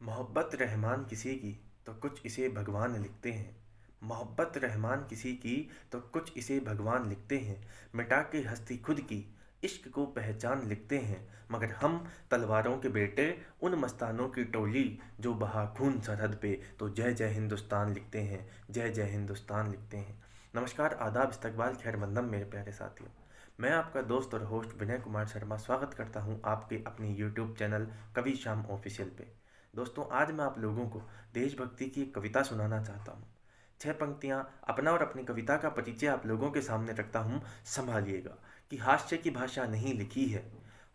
मोहब्बत रहमान किसी की तो कुछ इसे भगवान लिखते हैं। मोहब्बत रहमान किसी की तो कुछ इसे भगवान लिखते हैं। मिटा के हस्ती खुद की इश्क को पहचान लिखते हैं। मगर हम तलवारों के बेटे उन मस्तानों की टोली जो बहा खून सरहद पे तो जय जय हिंदुस्तान लिखते हैं। जय जय हिंदुस्तान लिखते हैं। नमस्कार, आदाब, इस्तकबाल, खैर मकदम मेरे प्यारे साथियों। मैं आपका दोस्त और होस्ट विनय कुमार शर्मा स्वागत करता हूं आपके अपने यूट्यूब चैनल कवि श्याम ऑफिशियल पे। दोस्तों, आज मैं आप लोगों को देशभक्ति की एक कविता सुनाना चाहता हूँ। 6 पंक्तियाँ अपना और अपनी कविता का परिचय आप लोगों के सामने रखता हूँ। संभालिएगा कि हास्य की भाषा नहीं लिखी है।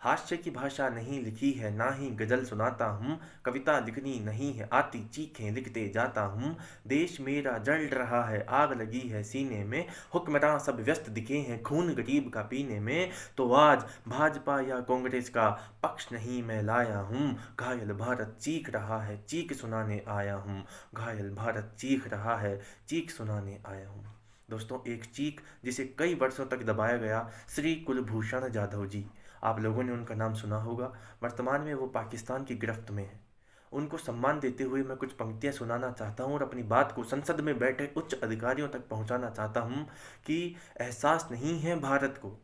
हास्य की भाषा नहीं लिखी है, ना ही गज़ल सुनाता हूँ। कविता लिखनी नहीं है आती, चीखें लिखते जाता हूँ। देश मेरा जल रहा है, आग लगी है सीने में। हुक्मरान सब व्यस्त दिखे हैं खून गरीब का पीने में। तो आज भाजपा या कांग्रेस का पक्ष नहीं मैं लाया हूँ। घायल भारत चीख रहा है, चीख सुनाने आया हूँ। घायल भारत चीख रहा है, चीख सुनाने आया हूँ। दोस्तों, एक चीख जिसे कई वर्षों तक दबाया गया, श्री कुलभूषण जाधव जी। आप लोगों ने उनका नाम सुना होगा। वर्तमान में वो पाकिस्तान की गिरफ्त में है। उनको सम्मान देते हुए मैं कुछ पंक्तियां सुनाना चाहता हूं और अपनी बात को संसद में बैठे उच्च अधिकारियों तक पहुंचाना चाहता हूं कि एहसास नहीं है भारत को,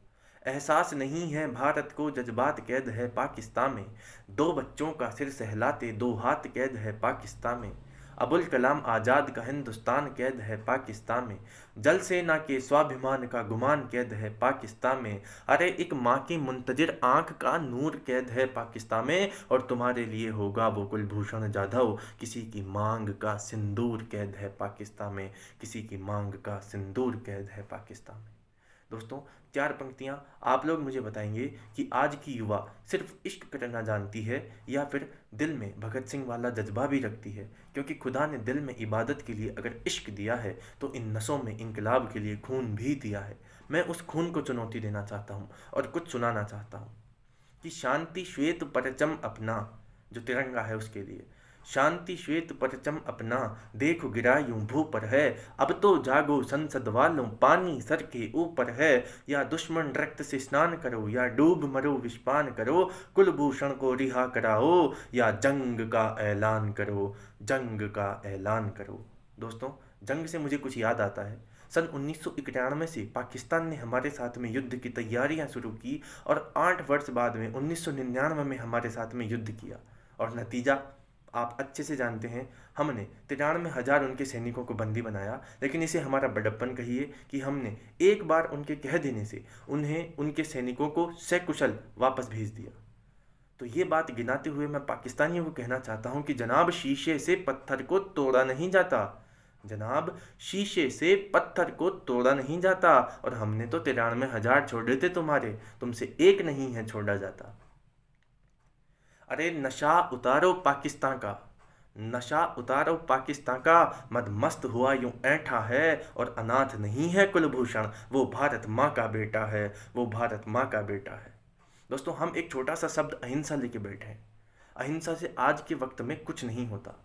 एहसास नहीं है भारत को, जज्बात कैद है पाकिस्तान में। 2 बच्चों का सिर सहलाते 2 हाथ कैद है पाकिस्तान में। अबुल कलाम आज़ाद का हिंदुस्तान कैद है पाकिस्तान में। जल सेना के स्वाभिमान का गुमान कैद है पाकिस्तान में। अरे एक माँ की मुंतजिर आंख का नूर कैद है पाकिस्तान में। और तुम्हारे लिए होगा वो कुलभूषण जाधव, किसी की मांग का सिंदूर कैद है पाकिस्तान में। किसी की मांग का सिंदूर कैद है पाकिस्तान में। दोस्तों, 4 पंक्तियां आप लोग मुझे बताएंगे कि आज की युवा सिर्फ इश्क करना जानती है या फिर दिल में भगत सिंह वाला जज्बा भी रखती है। क्योंकि खुदा ने दिल में इबादत के लिए अगर इश्क दिया है तो इन नसों में इंकलाब के लिए खून भी दिया है। मैं उस खून को चुनौती देना चाहता हूँ और कुछ सुनाना चाहता हूँ कि शांति श्वेत परचम अपना, जो तिरंगा है उसके लिए। शांति श्वेत परचम अपना, देखो गिरा यूं भू पर है। अब तो जागो संसद वालों, पानी सर के ऊपर है। या दुश्मन रक्त से स्नान करो या डूब मरो विषपान करो। कुलभूषण को रिहा कराओ या जंग का ऐलान करो। जंग का ऐलान करो। दोस्तों, जंग से मुझे कुछ याद आता है। सन 1991 से पाकिस्तान ने हमारे साथ में युद्ध की तैयारियां शुरू की और 8 वर्ष बाद में 1999 में हमारे साथ में युद्ध किया। और नतीजा आप अच्छे से जानते हैं। हमने 93,000 उनके सैनिकों को बंदी बनाया। लेकिन इसे हमारा बड़प्पन कहिए कि हमने एक बार उनके कह देने से उन्हें, उनके सैनिकों को सकुशल वापस भेज दिया। तो ये बात गिनाते हुए मैं पाकिस्तानियों को कहना चाहता हूं कि जनाब, शीशे से पत्थर को तोड़ा नहीं जाता। जनाब, शीशे से पत्थर को तोड़ा नहीं जाता। और हमने तो 93,000 छोड़े थे तुम्हारे, तुमसे एक नहीं है छोड़ा जाता। अरे नशा उतारो पाकिस्तान का, नशा उतारो पाकिस्तान का। मद मस्त हुआ यूं ऐंठा है और अनाथ नहीं है कुलभूषण, वो भारत माँ का बेटा है। वो भारत माँ का बेटा है। दोस्तों, हम एक छोटा सा शब्द अहिंसा लेके बैठे हैं। अहिंसा से आज के वक्त में कुछ नहीं होता।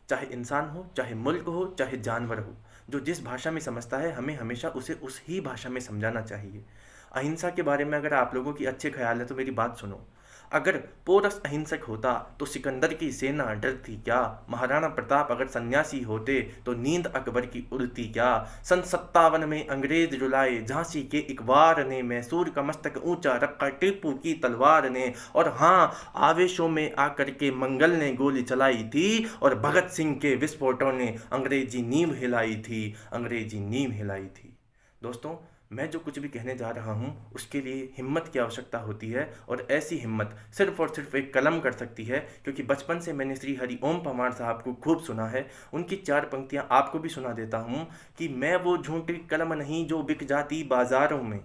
चाहे इंसान हो, चाहे मुल्क हो, चाहे जानवर हो, जो जिस भाषा में समझता है हमें हमेशा उसे उस ही भाषा में समझाना चाहिए। अहिंसा के बारे में अगर आप लोगों की अच्छे ख्याल है तो मेरी बात सुनो। अगर पोरस अहिंसक होता तो सिकंदर की सेना डरती क्या। महाराणा प्रताप अगर सन्यासी होते तो नींद अकबर की उड़ती क्या। सन 57 में अंग्रेज रुलाए झांसी के इकबार ने, मैसूर का मस्तक ऊंचा रखा टीपू की तलवार ने। और हाँ, आवेशों में आकर के मंगल ने गोली चलाई थी और भगत सिंह के विस्फोटों ने अंग्रेजी नींव हिलाई थी, अंग्रेजी नींव हिलाई थी। दोस्तों, मैं जो कुछ भी कहने जा रहा हूँ उसके लिए हिम्मत की आवश्यकता होती है। और ऐसी हिम्मत सिर्फ और सिर्फ एक कलम कर सकती है। क्योंकि बचपन से मैंने श्री हरि ओम परमार साहब को खूब सुना है। उनकी 4 पंक्तियाँ आपको भी सुना देता हूँ कि मैं वो झूठी कलम नहीं जो बिक जाती बाजारों में।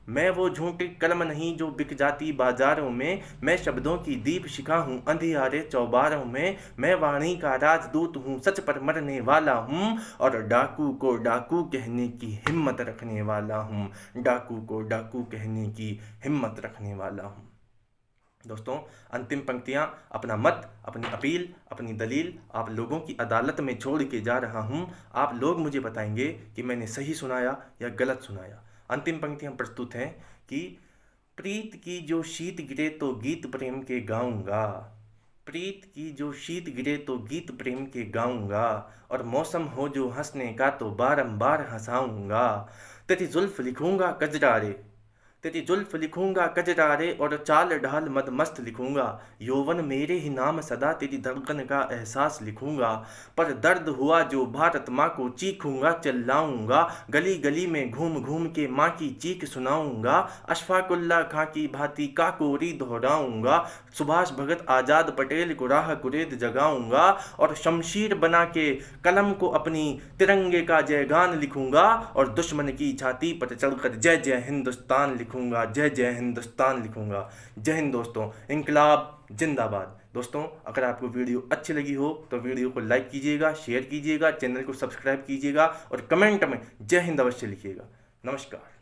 मैं वो झूठी कलम नहीं जो बिक जाती बाजारों में। मैं शब्दों की दीप शिखा हूँ अंधियारे चौबारों में। मैं वाणी का राजदूत हूँ, सच पर मरने वाला हूँ। और डाकू को डाकू कहने की हिम्मत रखने वाला हूँ। डाकू को डाकू कहने की हिम्मत रखने वाला हूँ। दोस्तों, अंतिम पंक्तियां अपना मत, अपनी अपील, अपनी दलील आप लोगों की अदालत में छोड़ के जा रहा हूं। आप लोग मुझे बताएंगे कि मैंने सही सुनाया या गलत सुनाया। अंतिम पंक्तियां प्रस्तुत हैं कि प्रीत की जो शीत गिरे तो गीत प्रेम के गाऊंगा। प्रीत की जो शीत गिरे तो गीत प्रेम के गाऊंगा, और मौसम हो जो हंसने का तो बारंबार हंसाऊंगा। तेरी जुल्फ लिखूंगा कजरारे, तेरी जुल्फ लिखूंगा कजरारे, और चाल ढाल मद मस्त लिखूंगा। यौवन मेरे ही नाम सदा तेरी धड़कन का एहसास लिखूंगा। पर दर्द हुआ जो भारत माँ को चीखूंगा चिल्लाऊंगा। गली गली में घूम घूम के माँ की चीख सुनाऊंगा। अशफाकुल्ला खां की भांति काकोरी दोहराऊंगा। सुभाष भगत आजाद पटेल को राह कुरेद जगाऊंगा। और शमशीर बना के कलम को अपनी तिरंगे का जयगान लिखूंगा। और दुश्मन की छाती पर चढ़कर जय जय हिंदुस्तान लिखूंगा, जय जय हिंदुस्तान लिखूंगा। जय हिंद दोस्तों, इनकलाब जिंदाबाद। दोस्तों, अगर आपको वीडियो अच्छी लगी हो तो वीडियो को लाइक कीजिएगा, शेयर कीजिएगा, चैनल को सब्सक्राइब कीजिएगा और कमेंट में जय हिंद अवश्य लिखिएगा। नमस्कार।